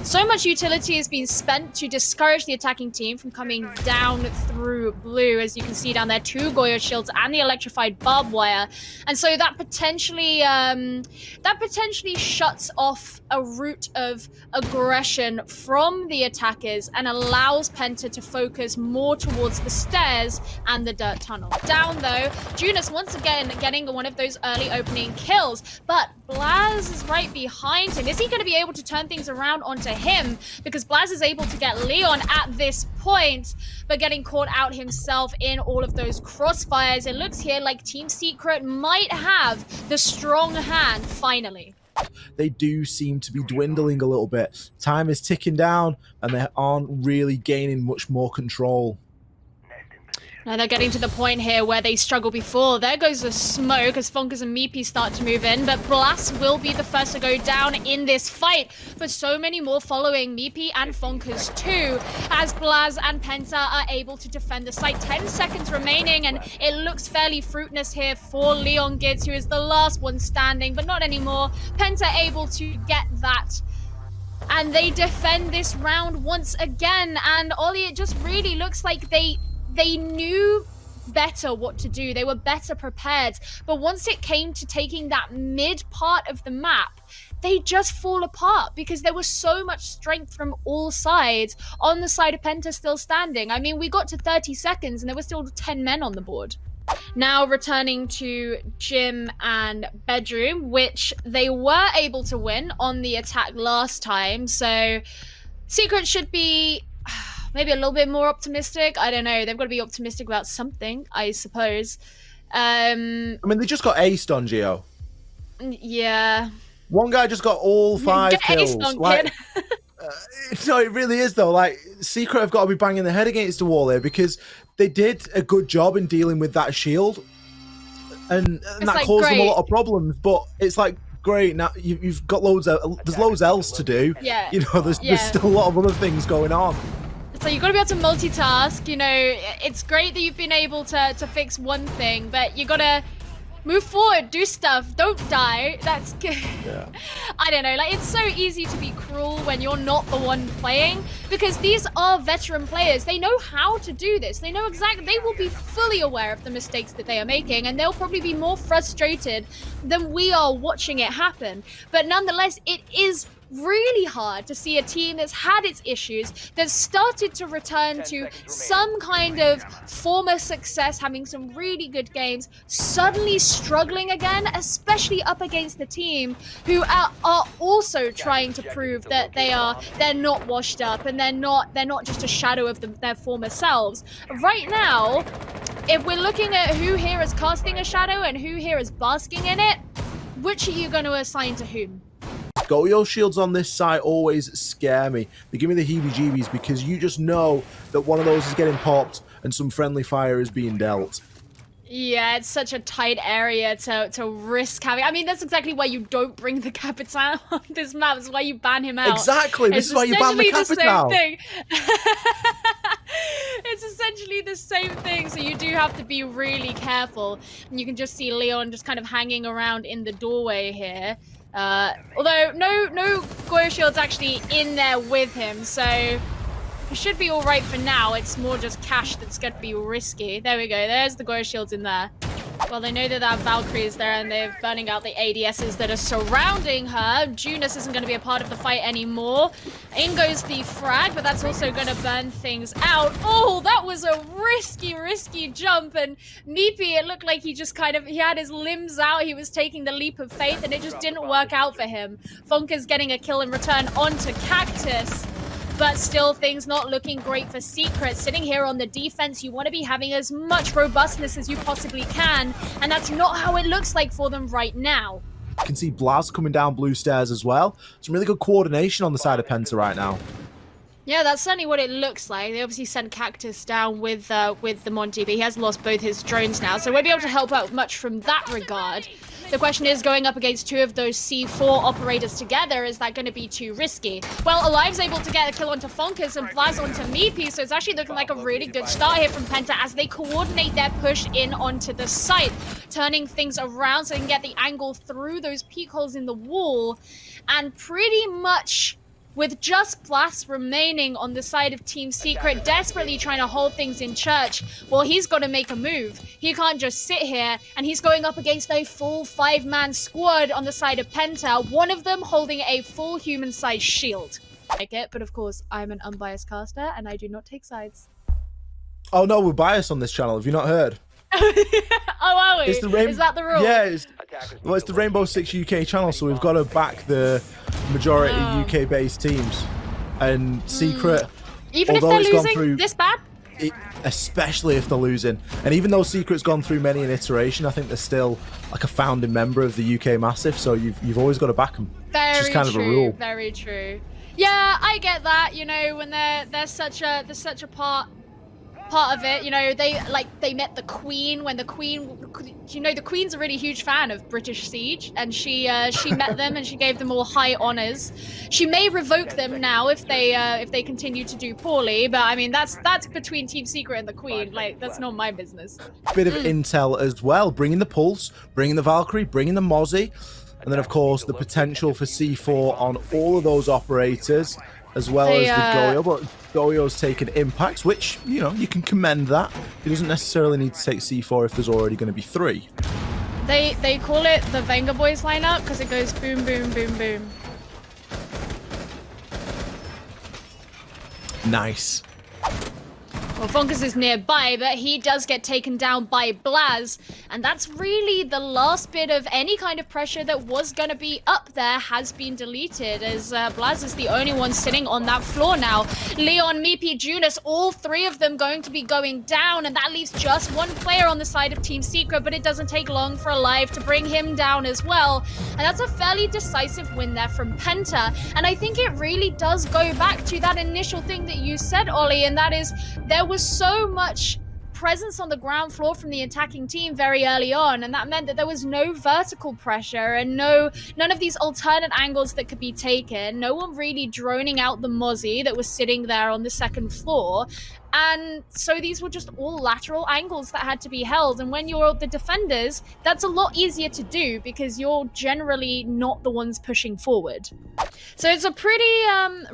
So much utility has been spent to discourage the attacking team from coming down through blue. As you can see down there, 2 Goyo shields and the electrified barbed wire. And so that potentially shuts off a route of aggression from the attackers and allows Penta to focus more towards the stairs and the dirt tunnel. Down though, Junis once again getting one of those early opening kills, but Blaz is right behind him. Is he going to be able to turn things around onto him? Because Blaz is able to get Leon at this point, but getting caught out himself in all of those crossfires. It looks here like Team Secret might have the strong hand finally. They do seem to be dwindling a little bit. Time is ticking down and they aren't really gaining much more control. Now they're getting to the point here where they struggle before. There goes the smoke as Fonkers and Meepy start to move in, but Blast will be the first to go down in this fight. But so many more following Meepy and Fonkers too, as Blaz and Penta are able to defend the site. 10 seconds remaining, and it looks fairly fruitless here for Leon Gids, who is the last one standing, but not anymore. Penta able to get that. And they defend this round once again, and Ollie, it just really looks like they knew better what to do. They were better prepared. But once it came to taking that mid part of the map, they just fall apart because there was so much strength from all sides on the side of Penta still standing. I mean, we got to 30 seconds and there were still 10 men on the board. Now returning to gym and bedroom, which they were able to win on the attack last time. So Secret should be maybe a little bit more optimistic. I don't know. They've got to be optimistic about something, I suppose. I mean, they just got aced on Geo. Yeah. One guy just got all 5 Get kills. aced on, like, no, it really is though. Like, Secret have got to be banging their head against the wall here because they did a good job in dealing with that shield, and that like, caused great. them a lot of problems. But it's like, great, now you've got loads of, there's loads else to do. Yeah. You know, there's still a lot of other things going on. So you've got to be able to multitask. You know, it's great that you've been able to fix one thing, but you got to move forward, do stuff, don't die. That's good. Yeah. I don't know, like, it's so easy to be cruel when you're not the one playing, because these are veteran players. They know how to do this. They know exactly, they will be fully aware of the mistakes that they are making, and they'll probably be more frustrated than we are watching it happen. But nonetheless, it is really hard to see a team that's had its issues, that's started to return to some kind of former success, having some really good games, suddenly struggling again, especially up against the team who are also trying to prove that they're not washed up and they're not just a shadow of their former selves. Right now, if we're looking at who here is casting a shadow and who here is basking in it, which are you going to assign to whom? Goyo shields on this side always scare me. They give me the heebie-jeebies because you just know that one of those is getting popped and some friendly fire is being dealt. Yeah, it's such a tight area to risk having. I mean, that's exactly why you don't bring the Capitan on this map. That's why you ban him out. Exactly. This is why you ban the Capitan. It's essentially the same thing, so you do have to be really careful. And you can just see Leon just kind of hanging around in the doorway here. Although no Goyo Shield's actually in there with him, so he should be alright for now. It's more just Cash that's going to be risky. There we go, there's the Goyo Shields in there. Well, they know that Valkyrie is there and they're burning out the ADSs that are surrounding her. Junis isn't going to be a part of the fight anymore. In goes the frag, but that's also going to burn things out. Oh, that was a risky jump. And Meepy, it looked like he just he had his limbs out. He was taking the leap of faith and it just didn't work out for him. Fonka's getting a kill in return onto Cactus. But still, things not looking great for Secret. Sitting here on the defense, you want to be having as much robustness as you possibly can, and that's not how it looks like for them right now. You can see Blaz coming down blue stairs as well. Some really good coordination on the side of Penta right now. Yeah, that's certainly what it looks like. They obviously sent Cactus down with the Monty, but he has lost both his drones now, so won't be able to help out much from that regard. The question is, going up against 2 of those C4 operators together, is that going to be too risky? Well, Alive's able to get a kill onto Fonkas and Blaz onto Meepy, so it's actually looking like a really good start here from Penta as they coordinate their push in onto the site, turning things around so they can get the angle through those peak holes in the wall and pretty much with just Blast remaining on the side of Team Secret, desperately trying to hold things in church, well, he's got to make a move. He can't just sit here, and he's going up against a full 5-man squad on the side of Penta, one of them holding a full human-sized shield. I get, but of course, I'm an unbiased caster, and I do not take sides. Oh no, we're biased on this channel. Have you not heard? Oh, are we? Is that the rule? Yeah, it's the Rainbow Six UK channel, so we've got to back the majority UK-based teams. And Secret, even if although they're it's gone losing through, this bad? especially if they're losing, and even though Secret's gone through many an iteration, I think they're still like a founding member of the UK Massive. So you've always got to back them. Very it's just kind true, of a rule. Very true. Yeah, I get that. You know, when there's such a part of it. You know, they met the Queen when the Queen. You know, the Queen's a really huge fan of British Siege, and she met them and she gave them all high honors. She may revoke them now if they continue to do poorly, but I mean that's between Team Secret and the Queen. Like, that's not my business. Bit of intel as well, bringing the Pulse, bringing the Valkyrie, bringing the Mozzie. And then, of course, the potential for C4 on all of those operators, as well as the Goyo. But Goyo's taken impacts, which, you know, you can commend that. He doesn't necessarily need to take C4 if there's already going to be 3. They call it the Venga Boys lineup because it goes boom, boom, boom, boom. Nice. Well, Funkus is nearby, but he does get taken down by Blaz, and that's really the last bit of any kind of pressure that was going to be up there has been deleted, as Blaz is the only one sitting on that floor now. Leon, Meepy, Junis, all 3 of them going to be going down, and that leaves just one player on the side of Team Secret, but it doesn't take long for Alive to bring him down as well, and that's a fairly decisive win there from Penta, and I think it really does go back to that initial thing that you said, Ollie, and that is there was so much presence on the ground floor from the attacking team very early on, and that meant that there was no vertical pressure and none of these alternate angles that could be taken. No one really droning out the Mozzie that was sitting there on the second floor. And so these were just all lateral angles that had to be held. And when you're the defenders, that's a lot easier to do because you're generally not the ones pushing forward. So it's a pretty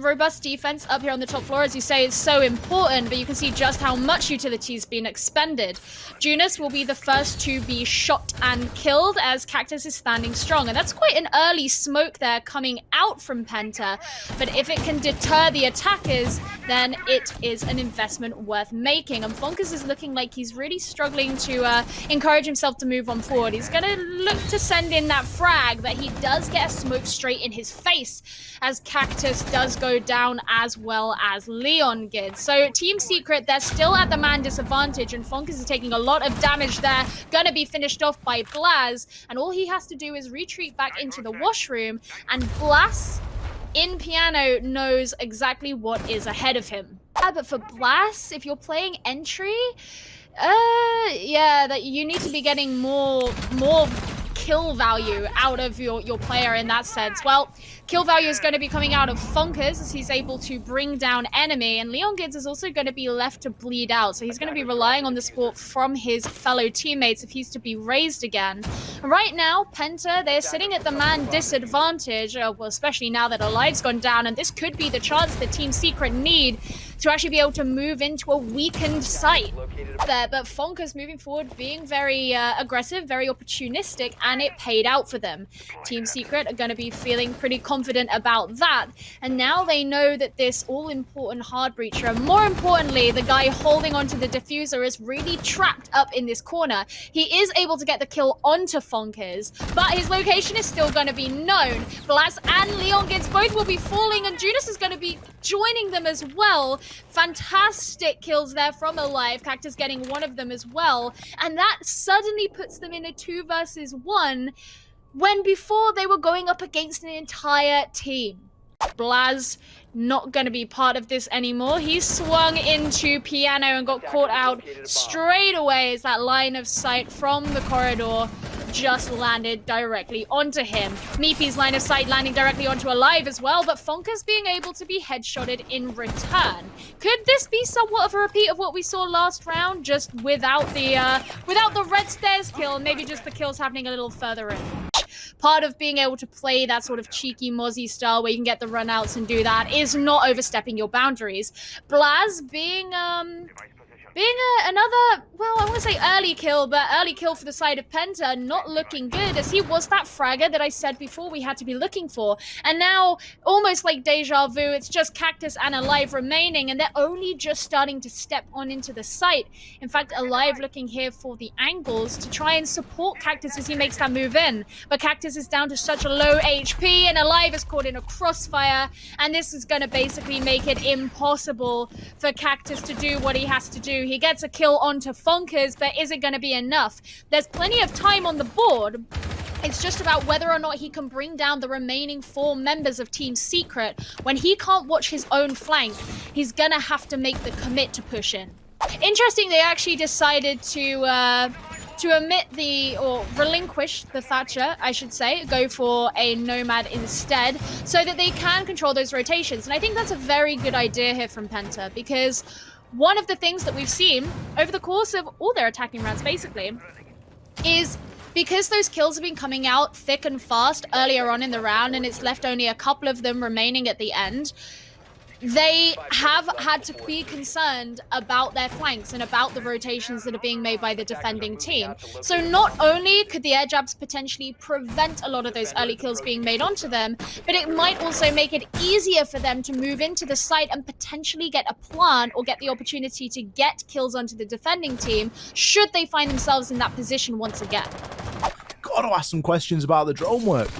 robust defense up here on the top floor. As you say, it's so important, but you can see just how much utility has been expended. Junis will be the first to be shot and killed as Cactus is standing strong. And that's quite an early smoke there coming out from Penta. But if it can deter the attackers, then it is an investment worth making. And Funkus is looking like he's really struggling to encourage himself to move on forward. He's going to look to send in that frag, but he does get a smoke straight in his face as Cactus does go down as well as Leon gets. So Team Secret, they're still at the man disadvantage, and Funkus is taking a lot of damage there. Going to be finished off by Blaz, and all he has to do is retreat back into the washroom, and Blaz in Piano knows exactly what is ahead of him. But for Blast, if you're playing entry, yeah, that you need to be getting more kill value out of your player in that sense. Well, kill value is going to be coming out of Funkus as he's able to bring down enemy, and Leon Gids is also going to be left to bleed out, so he's going to be relying on the support from his fellow teammates if he's to be raised again. Right now, Penta, they're sitting at the man disadvantage, well, especially now that Alive's gone down, and this could be the chance that Team Secret need to actually be able to move into a weakened site there. But Funkus moving forward, being very aggressive, very opportunistic, and it paid out for them. Team Secret are going to be feeling pretty confident about that, and now they know that this all-important hard breacher, more importantly, the guy holding onto the diffuser, is really trapped up in this corner. He is able to get the kill onto Funkus, but his location is still going to be known. Blaz and Leon Gids both will be falling, and Judas is going to be joining them as well. Fantastic kills there from Alive, Cactus getting one of them as well, and that suddenly puts them in a 2 versus 1 when before they were going up against an entire team. Blaz not going to be part of this anymore. He swung into Piano and got caught out straight away as that line of sight from the corridor just landed directly onto him. Meepy's line of sight landing directly onto Alive as well, but Funkus being able to be headshotted in return. Could this be somewhat of a repeat of what we saw last round, just without the red stairs kill, maybe just the kills happening a little further in? part of being able to play that sort of cheeky Mozzie style where you can get the runouts and do that is not overstepping your boundaries. Blaz being another, well, I want to say early kill, but early kill for the side of Penta, not looking good, as he was that fragger that I said before we had to be looking for. And now, almost like deja vu, it's just Cactus and Alive remaining, and they're only just starting to step on into the site. In fact, Alive looking here for the angles to try and support Cactus as he makes that move in. But Cactus is down to such a low HP, and Alive is caught in a crossfire, and this is going to basically make it impossible for Cactus to do what he has to do. He gets a kill onto Fonkers, but is it going to be enough? There's plenty of time on the board. It's just about whether or not he can bring down the remaining 4 members of Team Secret. When he can't watch his own flank, he's going to have to make the commit to push in. Interesting, they actually decided to relinquish the Thatcher, I should say, go for a Nomad instead, so that they can control those rotations. And I think that's a very good idea here from Penta, because one of the things that we've seen over the course of all their attacking rounds, basically, is because those kills have been coming out thick and fast earlier on in the round, and it's left only a couple of them remaining at the end, they have had to be concerned about their flanks and about the rotations that are being made by the defending team. So not only could the air jabs potentially prevent a lot of those early kills being made onto them, but it might also make it easier for them to move into the site and potentially get a plant or get the opportunity to get kills onto the defending team should they find themselves in that position once again. Gotta ask some questions about the drone work.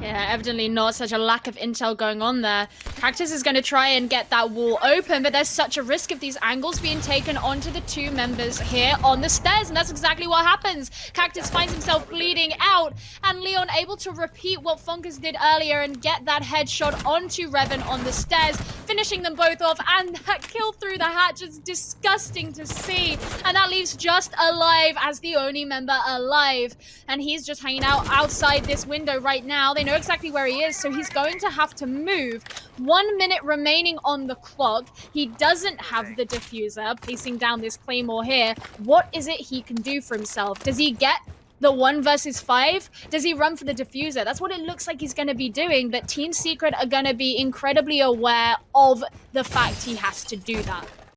Yeah, evidently not such a lack of intel going on there. Cactus is going to try and get that wall open, but there's such a risk of these angles being taken onto the 2 members here on the stairs, and that's exactly what happens. Cactus finds himself bleeding out, and Leon able to repeat what Fonkers did earlier and get that headshot onto Revan on the stairs, finishing them both off, and that kill through the hatch is disgusting to see, and that leaves just Alive as the only member alive, and he's just hanging out outside this window right now. They know exactly where he is, so he's going to have to move. 1 minute remaining on the clock. He doesn't have the diffuser, placing down this claymore here. What is it he can do for himself? Does he get the 1 versus 5? Does he run for the diffuser? That's what it looks like he's going to be doing, but Team Secret are going to be incredibly aware of the fact he has to do that.